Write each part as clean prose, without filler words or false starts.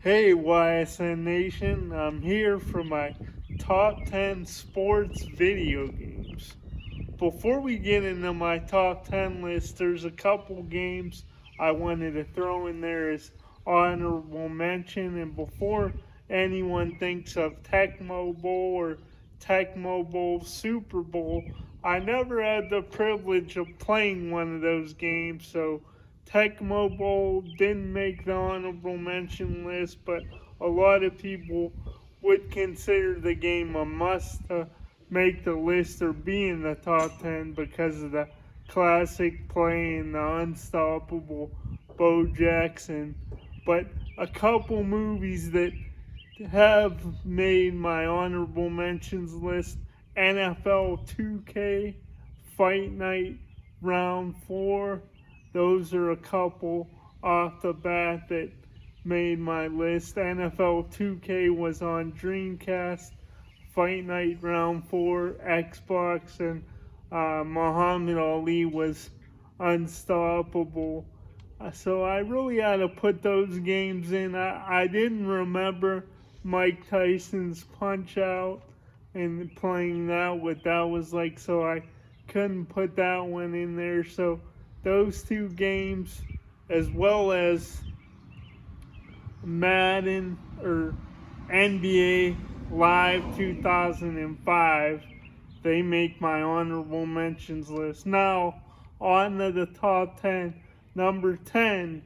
Hey YSN Nation, I'm here for my top 10 sports video games. Before we get into my top 10 list, there's a couple games I wanted to throw in there as honorable mention. And before anyone thinks of Tecmo Bowl or Tecmo Bowl Super Bowl, I never had the privilege of playing one of those games, so Tecmo Bowl didn't make the honorable mention list, but a lot of people would consider the game a must make the list or be in the top 10 because of the classic play and the unstoppable Bo Jackson. But a couple movies that have made my honorable mentions list: NFL 2K, Fight Night Round 4. Those are a couple off the bat that made my list. NFL 2K was on Dreamcast, Fight Night Round 4, Xbox, and Muhammad Ali was unstoppable. So I really had to put those games in. I didn't remember Mike Tyson's Punch Out and playing that, what that was like, so I couldn't put that one in there. So those two games, as well as Madden or NBA Live 2005, they make my honorable mentions list. Now, on to the top 10. Number 10,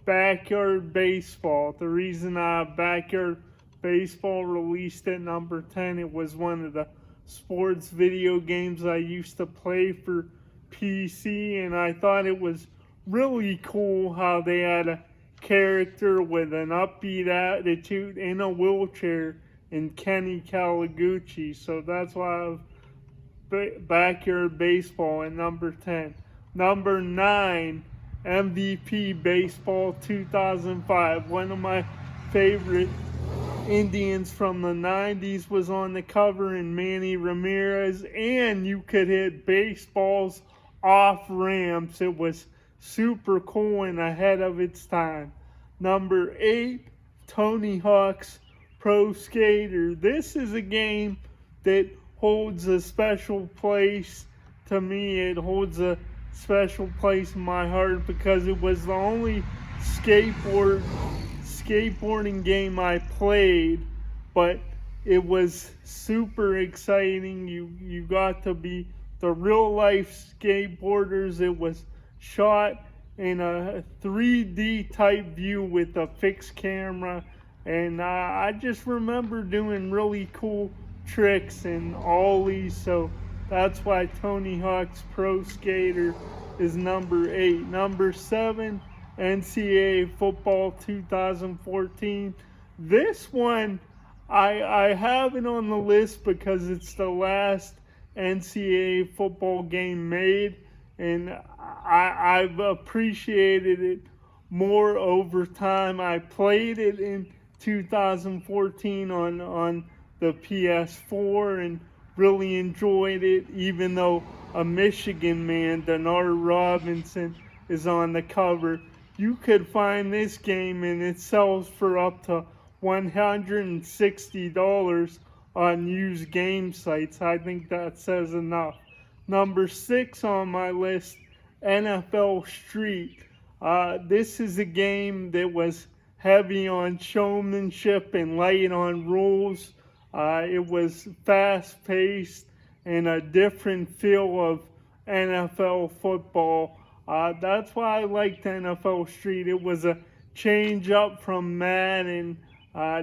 Backyard Baseball. The reason Backyard Baseball released at number 10, it was one of the sports video games I used to play for PC, and I thought it was really cool how they had a character with an upbeat attitude in a wheelchair in Kenny Kawaguchi. So that's why I have Backyard Baseball at number 10. Number 9, MVP Baseball 2005. One of my favorite Indians from the 90s was on the cover, and Manny Ramirez, and you could hit baseballs off ramps. It was super cool and ahead of its time. Number 8, Tony Hawk's Pro Skater. This is a game that holds a special place to me. It holds a special place in my heart because it was the only skateboarding game I played, but it was super exciting. You got to be the real life skateboarders. It was shot in a 3D type view with a fixed camera, and I just remember doing really cool tricks and ollies. So that's why Tony Hawk's Pro Skater is number 8. Number 7, NCAA Football 2014. This one, I have it on the list because it's the last NCAA football game made, and I've appreciated it more over time. I played it in 2014 on the PS4 and really enjoyed it, even though a Michigan man, Denard Robinson, is on the cover. You could find this game and it sells for up to $160 on used game sites. I think that says enough. Number 6 on my list, NFL Street. This is a game that was heavy on showmanship and light on rules. It was fast paced and a different feel of NFL football. That's why I liked NFL Street. It was a change up from Madden,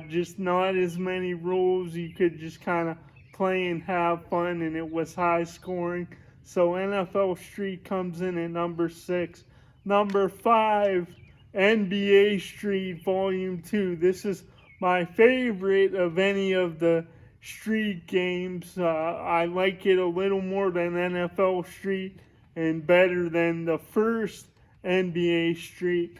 just not as many rules. You could just kind of play and have fun, and it was high scoring. So NFL Street comes in at number 6. Number 5, NBA Street Volume 2. This is my favorite of any of the Street games. I like it a little more than NFL Street and better than the first NBA Street.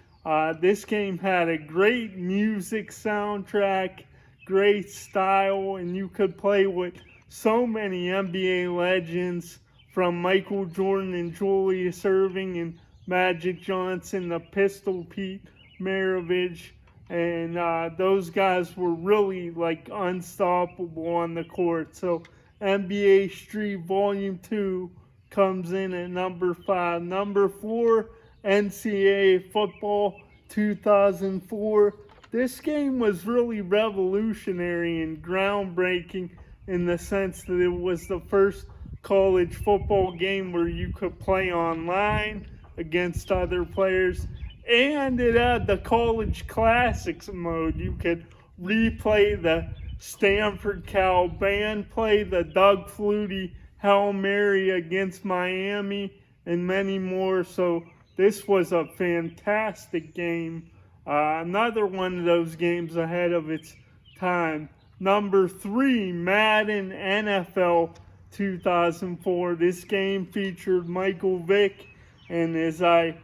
This game had a great music soundtrack, great style, and you could play with so many NBA legends, from Michael Jordan and Julius Erving and Magic Johnson, the Pistol Pete Maravich, and those guys were really like unstoppable on the court. So NBA Street Volume 2 comes in at number 5. Number 4, NCAA Football 2004. This game was really revolutionary and groundbreaking in the sense that it was the first college football game where you could play online against other players, and it had the college classics mode. You could replay the Stanford Cal band play, the Doug Flutie Hail Mary against Miami, and many more. So this was a fantastic game. Another one of those games ahead of its time. Number 3, Madden NFL 2004. This game featured Michael Vick, and as I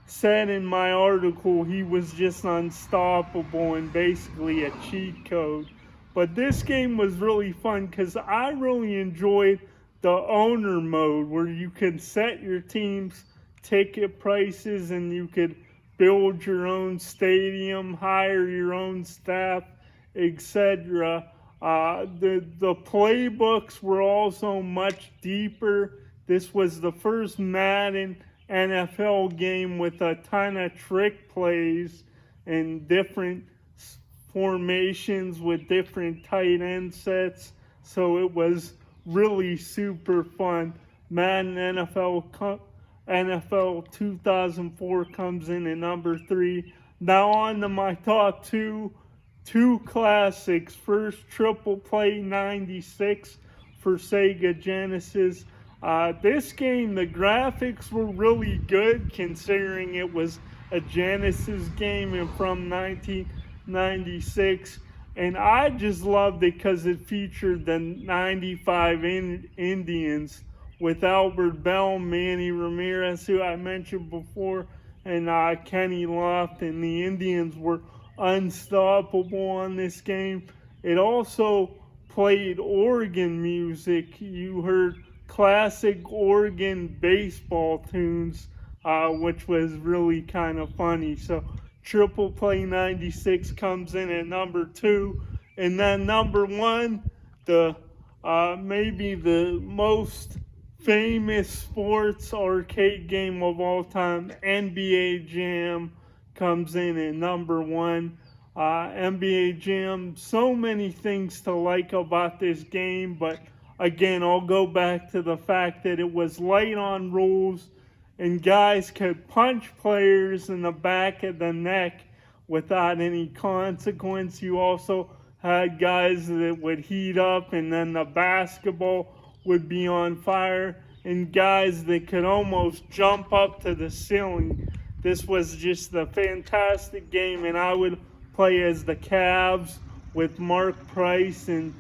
said in my article, he was just unstoppable and basically a cheat code. But this game was really fun because I really enjoyed the owner mode where you could set your team's ticket prices and you could build your own stadium, hire your own staff, etc. The playbooks were also much deeper. This was the first Madden NFL game with a ton of trick plays and different formations with different tight end sets. So it was really super fun. Madden NFL 2004 comes in at number 3. Now on to my top two classics. First, Triple Play 96 for Sega Genesis. This game, the graphics were really good considering it was a Genesis game and from 1996. And I just loved it because it featured the 95 Indians with Albert Bell, Manny Ramirez, who I mentioned before, and Kenny Lofton. The Indians were unstoppable on this game. It also played Oregon music. You heard classic Oregon baseball tunes, which was really kind of funny. So Triple Play 96 comes in at number 2. And then number 1, the maybe the most famous sports arcade game of all time, NBA Jam, comes in at number 1. NBA Jam, so many things to like about this game, but again, I'll go back to the fact that it was light on rules and guys could punch players in the back of the neck without any consequence. You also had guys that would heat up and then the basketball would be on fire, and guys that could almost jump up to the ceiling. This was just a fantastic game, and I would play as the Cavs with Mark Price and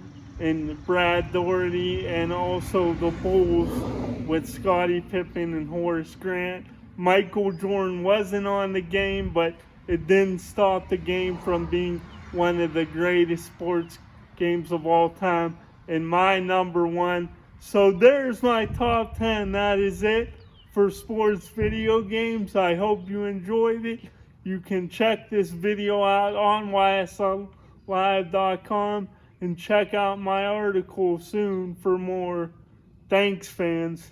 Brad Doherty, and also the Bulls with Scotty Pippen and Horace Grant. Michael Jordan wasn't on the game, but it didn't stop the game from being one of the greatest sports games of all time, and my number 1. So there's my top 10. That is it for sports video games. I hope you enjoyed it. You can check this video out on ysnlive.com and check out my article soon for more. Thanks, fans.